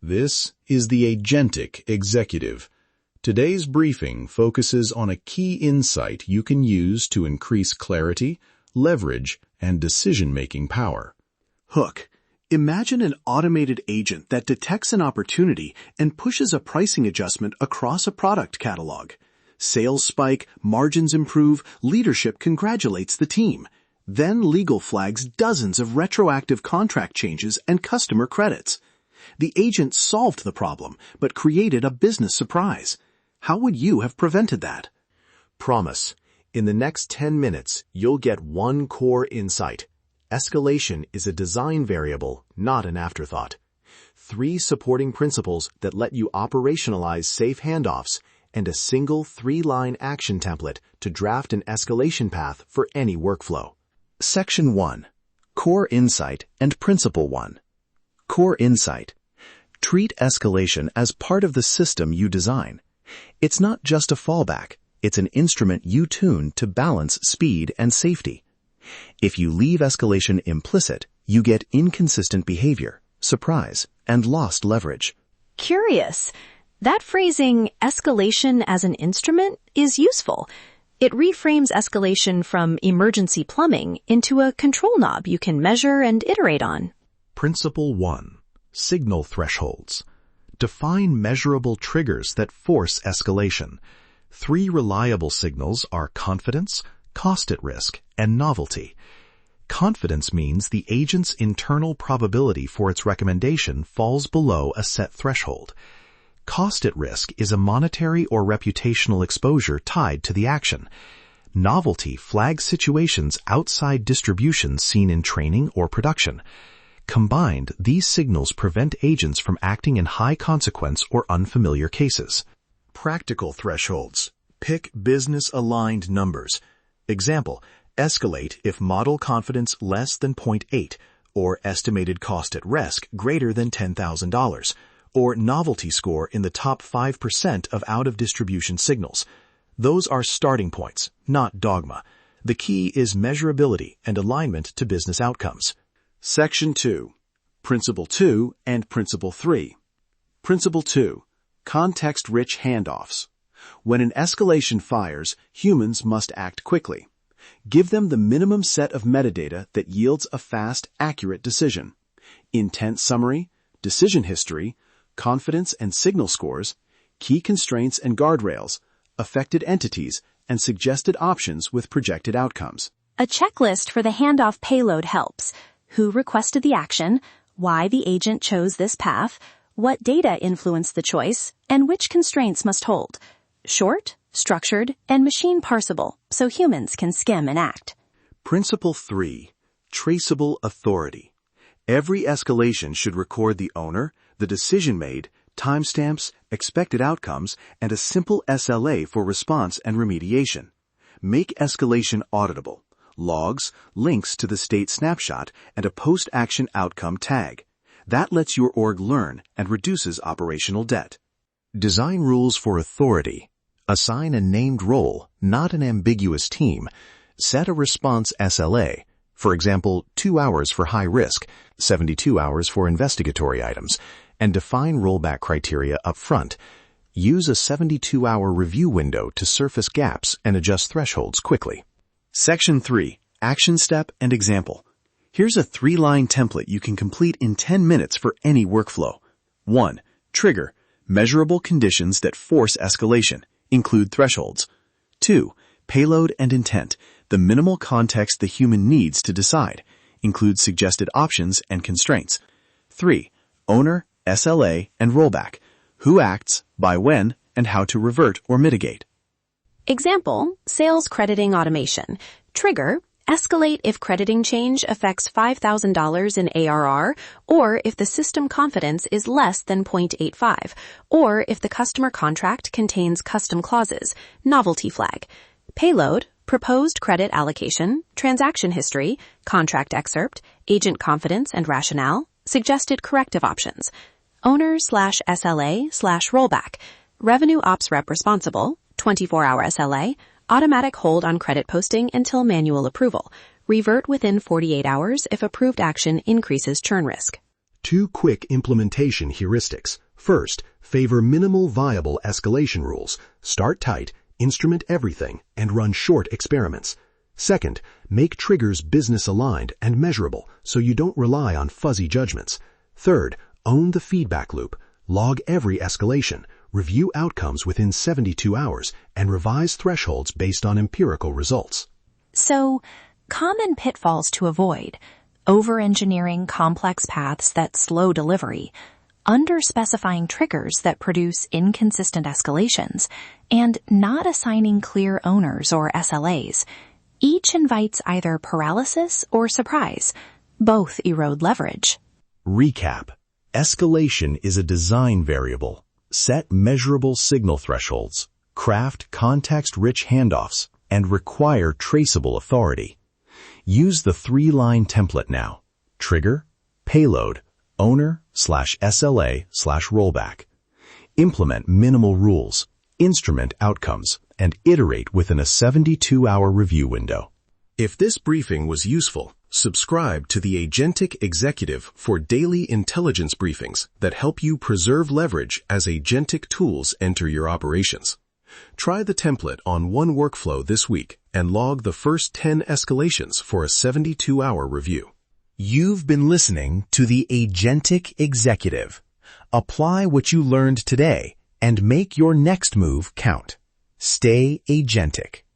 This is the Agentic Executive. Today's briefing focuses on a key insight you can use to increase clarity, leverage, and decision-making power. Hook. Imagine an automated agent that detects an opportunity and pushes a pricing adjustment across a product catalog. Sales spike, margins improve, leadership congratulates the team. Then legal flags dozens of retroactive contract changes and customer credits. The agent solved the problem, but created a business surprise. How would you have prevented that? Promise. In the next 10 minutes, you'll get one core insight. Escalation is a design variable, not an afterthought. 3 supporting principles that let you operationalize safe handoffs, and a single 3-line action template to draft an escalation path for any workflow. Section 1. Core Insight and Principle 1. Core Insight. Treat escalation as part of the system you design. It's not just a fallback. It's an instrument you tune to balance speed and safety. If you leave escalation implicit, you get inconsistent behavior, surprise, and lost leverage. Curious. That phrasing, escalation as an instrument, is useful. It reframes escalation from emergency plumbing into a control knob you can measure and iterate on. Principle 1. Signal thresholds. Define measurable triggers that force escalation. 3 reliable signals are confidence, cost at risk, and novelty. Confidence means the agent's internal probability for its recommendation falls below a set threshold. Cost at risk is a monetary or reputational exposure tied to the action. Novelty flags situations outside distribution seen in training or production. Combined, these signals prevent agents from acting in high-consequence or unfamiliar cases. Practical thresholds. Pick business-aligned numbers. Example, escalate if model confidence less than 0.8, or estimated cost at risk greater than $10,000, or novelty score in the top 5% of out-of-distribution signals. Those are starting points, not dogma. The key is measurability and alignment to business outcomes. Section 2. Principle 2 and Principle 3. Principle 2. Context-rich handoffs. When an escalation fires, humans must act quickly. Give them the minimum set of metadata that yields a fast, accurate decision. Intent summary, decision history, confidence and signal scores, key constraints and guardrails, affected entities, and suggested options with projected outcomes. A checklist for the handoff payload helps. Who requested the action, why the agent chose this path, what data influenced the choice, and which constraints must hold. Short, structured, and machine parsable, so humans can skim and act. Principle 3. Traceable authority. Every escalation should record the owner, the decision made, timestamps, expected outcomes, and a simple SLA for response and remediation. Make escalation auditable. Logs, links to the state snapshot, and a post-action outcome tag. That lets your org learn and reduces operational debt. Design rules for authority. Assign a named role, not an ambiguous team. Set a response SLA. For example, 2 hours for high risk, 72 hours for investigatory items, and define rollback criteria up front. Use a 72-hour review window to surface gaps and adjust thresholds quickly. Section 3. Action step and example. Here's a 3-line template you can complete in 10 minutes for any workflow. 1. Trigger. Measurable conditions that force escalation. Include thresholds. 2. Payload and intent. The minimal context the human needs to decide. Include suggested options and constraints. 3. Owner, SLA, and rollback. Who acts, by when, and how to revert or mitigate. Example, sales crediting automation. Trigger, escalate if crediting change affects $5,000 in ARR, or if the system confidence is less than 0.85, or if the customer contract contains custom clauses. Novelty flag. Payload, proposed credit allocation, transaction history, contract excerpt, agent confidence and rationale, suggested corrective options. Owner/SLA/rollback. Revenue ops rep responsible. 24-hour SLA, automatic hold on credit posting until manual approval. Revert within 48 hours if approved action increases churn risk. 2 quick implementation heuristics. First, favor minimal viable escalation rules. Start tight, instrument everything, and run short experiments. Second, make triggers business-aligned and measurable so you don't rely on fuzzy judgments. Third, own the feedback loop. Log every escalation, review outcomes within 72 hours, and revise thresholds based on empirical results. So, common pitfalls to avoid: over-engineering complex paths that slow delivery, under-specifying triggers that produce inconsistent escalations, and not assigning clear owners or SLAs. Each invites either paralysis or surprise. Both erode leverage. Recap. Escalation is a design variable. Set measurable signal thresholds, craft context-rich handoffs, and require traceable authority. Use the 3-line template now. Trigger, payload, owner/SLA/rollback. Implement minimal rules, instrument outcomes, and iterate within a 72-hour review window. If this briefing was useful, subscribe to the Agentic Executive for daily intelligence briefings that help you preserve leverage as agentic tools enter your operations. Try the template on one workflow this week and log the first 10 escalations for a 72-hour review. You've been listening to the Agentic Executive. Apply what you learned today and make your next move count. Stay agentic.